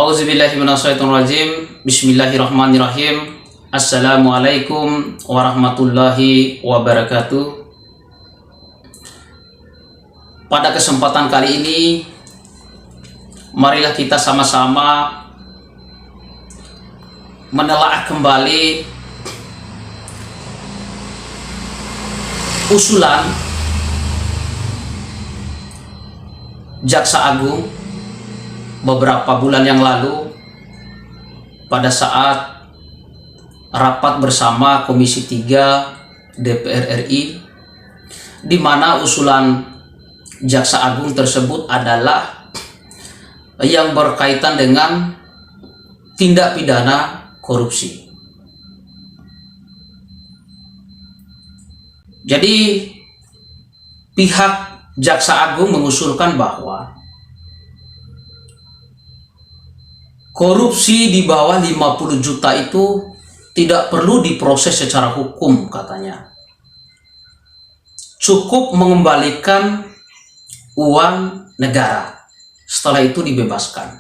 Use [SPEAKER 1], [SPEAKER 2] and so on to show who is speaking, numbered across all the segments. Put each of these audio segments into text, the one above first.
[SPEAKER 1] Auzubillahiminasyaitonirrajim. Bismillahirrahmanirrahim. Assalamualaikum warahmatullahi wabarakatuh. Pada kesempatan kali ini, marilah kita sama-sama menelaah kembali usulan Jaksa Agung beberapa bulan yang lalu pada saat rapat bersama Komisi 3 DPR RI, di mana usulan Jaksa Agung tersebut adalah yang berkaitan dengan tindak pidana korupsi. Jadi pihak Jaksa Agung mengusulkan bahwa korupsi di bawah 50 juta itu tidak perlu diproses secara hukum, katanya. Cukup mengembalikan uang negara, setelah itu dibebaskan.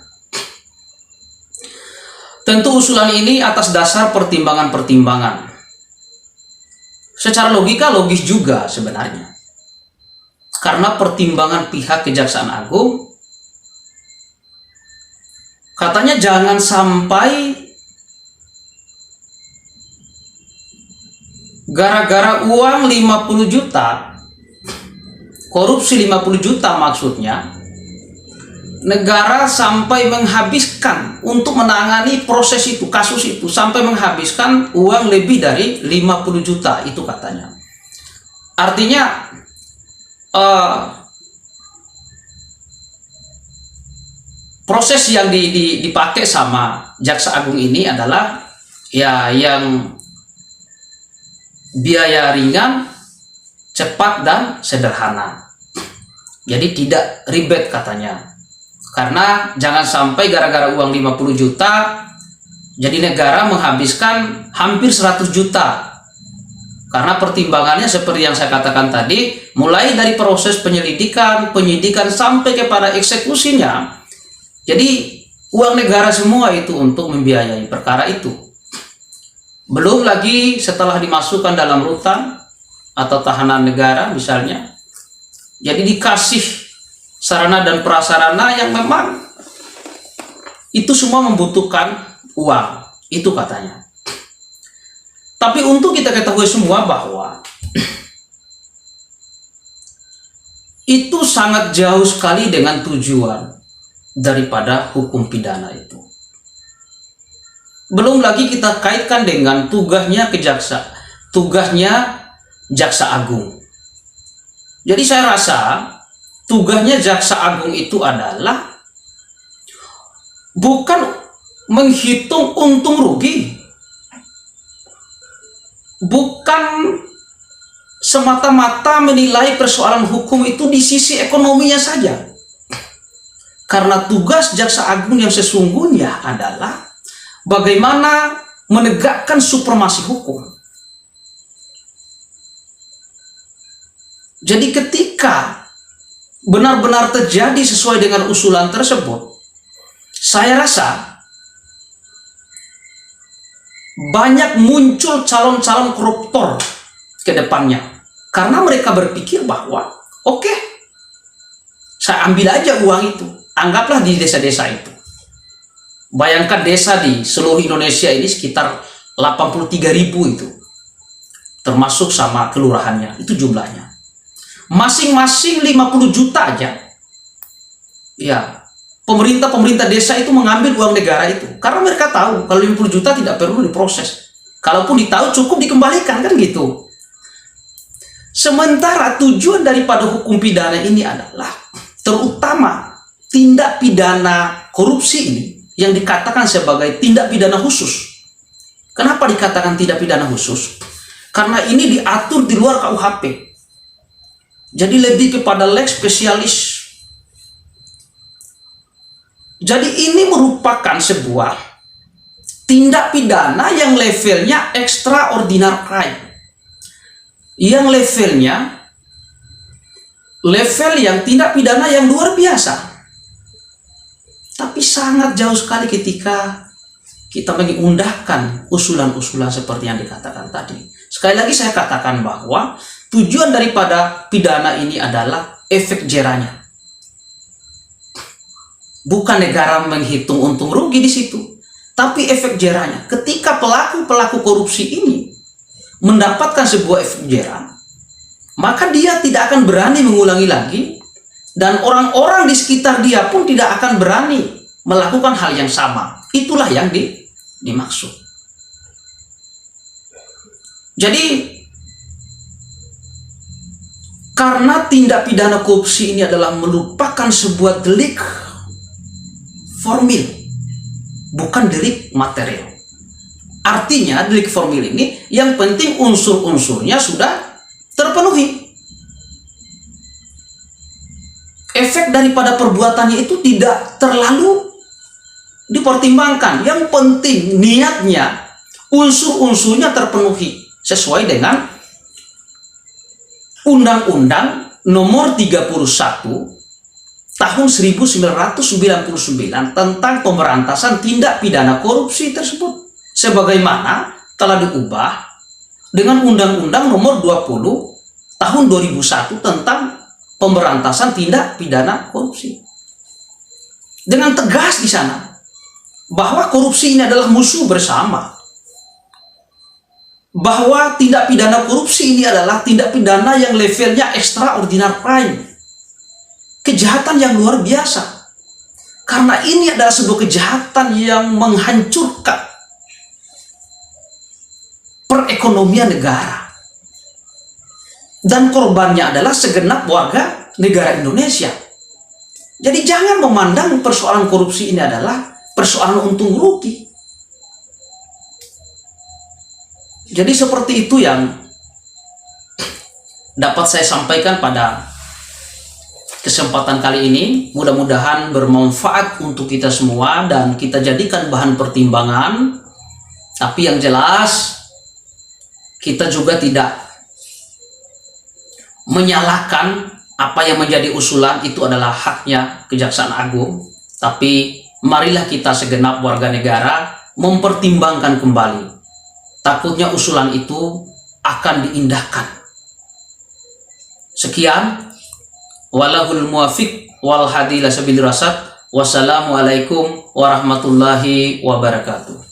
[SPEAKER 1] Tentu usulan ini atas dasar pertimbangan-pertimbangan. Secara logika logis juga sebenarnya. Karena pertimbangan pihak Kejaksaan Agung, katanya jangan sampai gara-gara uang 50 juta, korupsi 50 juta maksudnya, negara sampai menghabiskan untuk menangani proses itu, kasus itu, sampai menghabiskan uang lebih dari 50 juta, itu katanya. Artinya proses yang dipakai sama Jaksa Agung ini adalah ya yang biaya ringan, cepat dan sederhana. Jadi tidak ribet katanya. Karena jangan sampai gara-gara uang 50 juta jadi negara menghabiskan hampir 100 juta. Karena pertimbangannya seperti yang saya katakan tadi, mulai dari proses penyelidikan, penyidikan sampai kepada eksekusinya. Jadi uang negara semua itu untuk membiayai perkara itu. Belum lagi setelah dimasukkan dalam rutan atau tahanan negara misalnya. Jadi dikasih sarana dan prasarana yang memang itu semua membutuhkan uang. Itu katanya. Tapi untuk kita ketahui semua bahwa itu sangat jauh sekali dengan tujuan daripada hukum pidana itu. Belum lagi kita kaitkan dengan tugasnya Jaksa Agung. Jadi saya rasa tugasnya Jaksa Agung itu adalah bukan menghitung untung rugi, bukan semata-mata menilai persoalan hukum itu di sisi ekonominya saja. Karena tugas Jaksa Agung yang sesungguhnya adalah bagaimana menegakkan supremasi hukum. Jadi ketika benar-benar terjadi sesuai dengan usulan tersebut, saya rasa banyak muncul calon-calon koruptor ke depannya. Karena mereka berpikir bahwa oke, saya ambil aja uang itu. Anggaplah di desa-desa itu. Bayangkan desa di seluruh Indonesia ini sekitar 83.000 itu. Termasuk sama kelurahannya, itu jumlahnya. Masing-masing 50 juta aja. Ya, pemerintah desa itu mengambil uang negara itu. Karena mereka tahu kalau 50 juta tidak perlu diproses. Kalaupun ditahu cukup dikembalikan, kan gitu. Sementara tujuan daripada hukum pidana ini adalah terutama tindak pidana korupsi ini yang dikatakan sebagai tindak pidana khusus. Kenapa dikatakan tindak pidana khusus? Karena ini diatur di luar KUHP. Jadi lebih kepada lex spesialis. Jadi ini merupakan sebuah tindak pidana yang levelnya extraordinary crime. Yang level yang tindak pidana yang luar biasa. Tapi sangat jauh sekali ketika kita mengundahkan usulan-usulan seperti yang dikatakan tadi. Sekali lagi saya katakan bahwa tujuan daripada pidana ini adalah efek jerahnya. Bukan negara menghitung untung rugi di situ, tapi efek jerahnya. Ketika pelaku-pelaku korupsi ini mendapatkan sebuah efek jerah, maka dia tidak akan berani mengulangi lagi, dan orang-orang di sekitar dia pun tidak akan berani melakukan hal yang sama. Itulah yang dimaksud. Jadi, karena tindak pidana korupsi ini adalah merupakan sebuah delik formil, bukan delik material. Artinya, delik formil ini yang penting unsur-unsurnya sudah terpenuhi. Efek daripada perbuatannya itu tidak terlalu dipertimbangkan. Yang penting niatnya, unsur-unsurnya terpenuhi sesuai dengan Undang-Undang Nomor 31 Tahun 1999 tentang pemberantasan tindak pidana korupsi tersebut, sebagaimana telah diubah dengan Undang-Undang Nomor 20 Tahun 2001 tentang pemberantasan tindak pidana korupsi. Dengan tegas di sana bahwa korupsi ini adalah musuh bersama, bahwa tindak pidana korupsi ini adalah tindak pidana yang levelnya extraordinary crime, kejahatan yang luar biasa, karena ini adalah sebuah kejahatan yang menghancurkan perekonomian negara. Dan korbannya adalah segenap warga negara Indonesia. Jadi jangan memandang persoalan korupsi ini adalah persoalan untung rugi. Jadi seperti itu yang dapat saya sampaikan pada kesempatan kali ini. Mudah-mudahan bermanfaat untuk kita semua dan kita jadikan bahan pertimbangan. Tapi yang jelas, kita juga tidak menyalahkan apa yang menjadi usulan, itu adalah haknya Kejaksaan Agung. Tapi marilah kita segenap warga negara mempertimbangkan kembali. Takutnya usulan itu akan diindahkan. Sekian. Walahul muwafiq wal hadi ila sabilir rasyad. Wassalamualaikum warahmatullahi wabarakatuh.